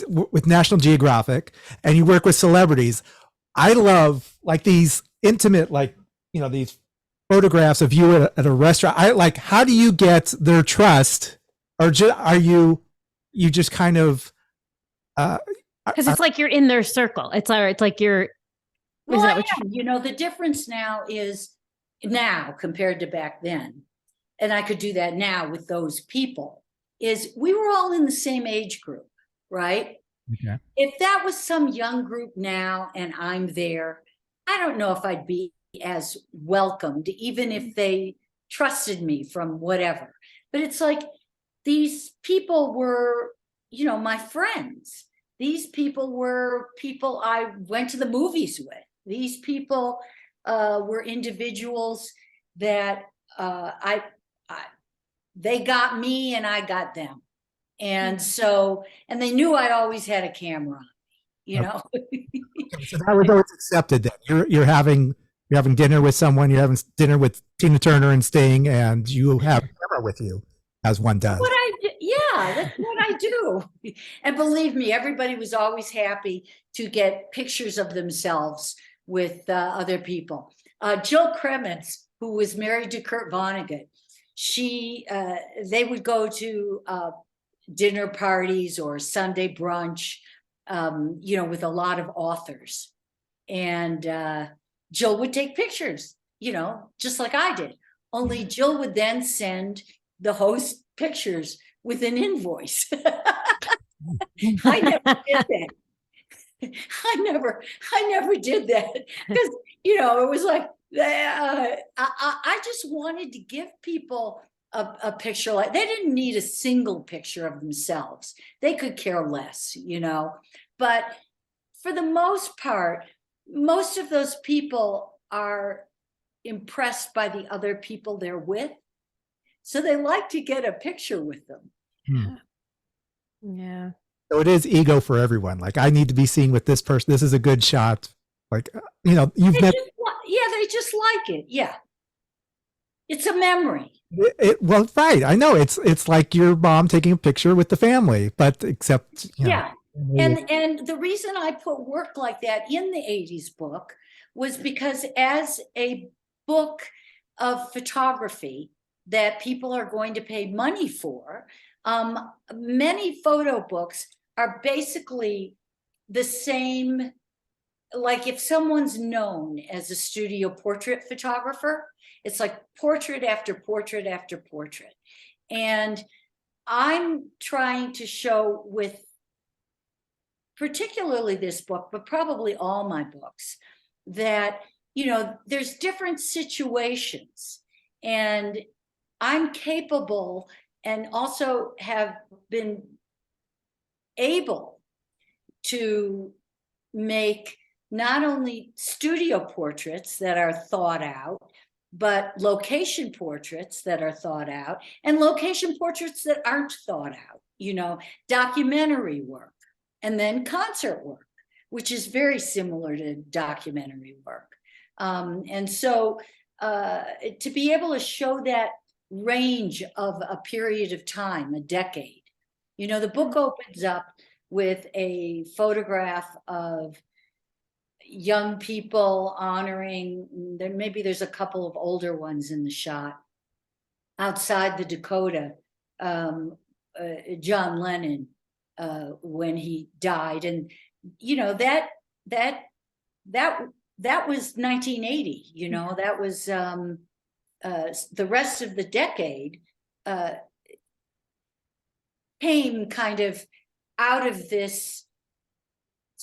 with National Geographic, and you work with celebrities. I love like these intimate, like, these photographs of you at a restaurant. I like, how do you get their trust, or are you just kind of Because it's like you're in their circle. It's like you're. Well, Is that I what am. The difference now is now compared to back then, and I could do that now with those people, is we were all in the same age group, right? okay. If that was some young group now and I'm there, I don't know if I'd be as welcomed, even if they trusted me from whatever. But it's like these people were, my friends. These people were people I went to the movies with. These people were individuals that they got me and I got them. And so, and they knew I'd always had a camera on me, Okay, so that was always accepted. That you're having dinner with someone, you're having dinner with Tina Turner and Sting, and you have a camera with you, as one does. Yeah, that's what I do. And believe me, everybody was always happy to get pictures of themselves with other people. Jill Kremens, who was married to Kurt Vonnegut, they would go to dinner parties or Sunday brunch, with a lot of authors. And Jill would take pictures, just like I did. Only Jill would then send the host pictures with an invoice. I never did that. I never did that because, it was like, I just wanted to give people a picture. Like, they didn't need a single picture of themselves. They could care less, but for the most part, most of those people are impressed by the other people they're with. So they like to get a picture with them. Yeah. So it is ego for everyone. Like, I need to be seen with this person. This is a good shot. Like, they just like it. Yeah. It's a memory. Well, right. I know it's like your mom taking a picture with the family, but except, yeah. And the reason I put work like that in the 80s book was because as a book of photography that people are going to pay money for, many photo books are basically the same. Like, if someone's known as a studio portrait photographer, it's like portrait after portrait after portrait. And I'm trying to show with particularly this book, but probably all my books, that, there's different situations, and I'm capable and also have been able to make not only studio portraits that are thought out, but location portraits that are thought out, and location portraits that aren't thought out, documentary work, and then concert work, which is very similar to documentary work. And so to be able to show that range of a period of time, a decade, the book opens up with a photograph of young people honoring, maybe there's a couple of older ones in the shot, outside the Dakota, John Lennon, when he died. And that was 1980. That was the rest of the decade came kind of out of this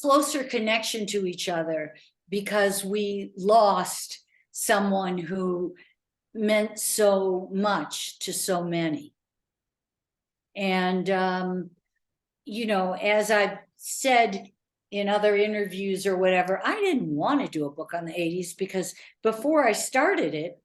closer connection to each other because we lost someone who meant so much to so many. And, as I've said in other interviews or whatever, I didn't want to do a book on the 80s because before I started it,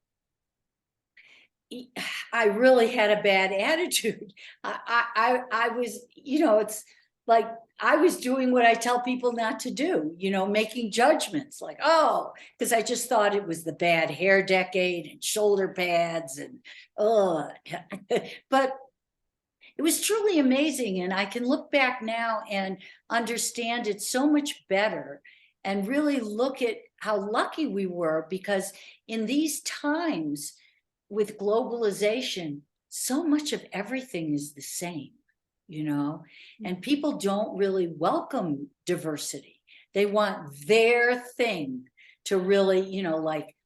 I really had a bad attitude. I was, it's like I was doing what I tell people not to do, making judgments like, because I just thought it was the bad hair decade and shoulder pads and, but it was truly amazing. And I can look back now and understand it so much better and really look at how lucky we were, because in these times with globalization, so much of everything is the same, and people don't really welcome diversity. They want their thing to really, like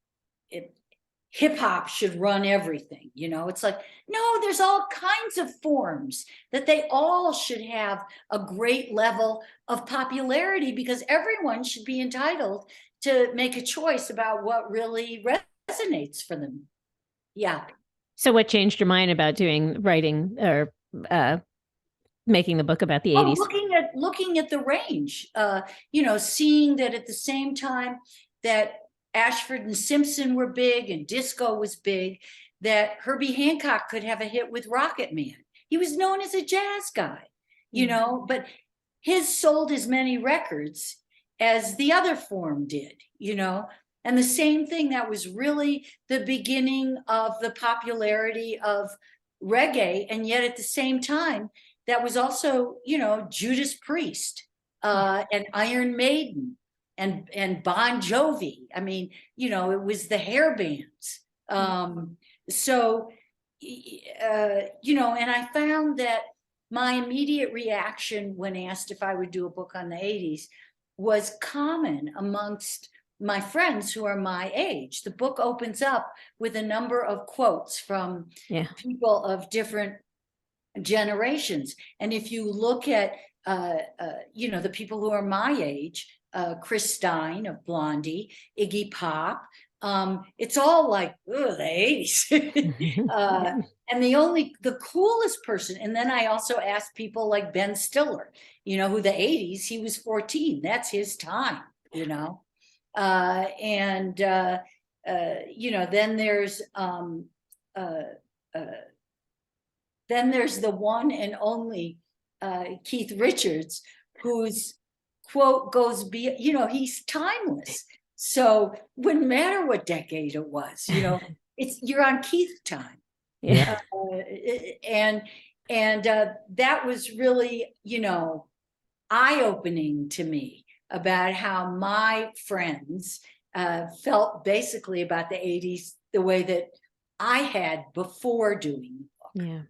hip hop should run everything. It's like, no, there's all kinds of forms that they all should have a great level of popularity, because everyone should be entitled to make a choice about what really resonates for them. Yeah. So what changed your mind about writing or making the book about the 80s? Looking at the range, seeing that at the same time that Ashford and Simpson were big and disco was big, that Herbie Hancock could have a hit with Rocket Man. He was known as a jazz guy, but his sold as many records as the other form did, and the same thing, that was really the beginning of the popularity of reggae. And yet at the same time, that was also, Judas Priest and Iron Maiden and Bon Jovi. I mean, it was the hair bands. And I found that my immediate reaction when asked if I would do a book on the 80s was common amongst my friends who are my age. The book opens up with a number of quotes from people of different generations. And if you look at, the people who are my age, Chris Stein of Blondie, Iggy Pop, it's all like, the 80s. And the coolest person. And then I also asked people like Ben Stiller, who the 80s, he was 14. That's his time, then there's the one and only Keith Richards, whose quote goes he's timeless. So wouldn't matter what decade it was, you're on Keith time. Yeah. That was really, eye-opening to me about how my friends felt basically about the 80s the way that I had before doing the book. Yeah.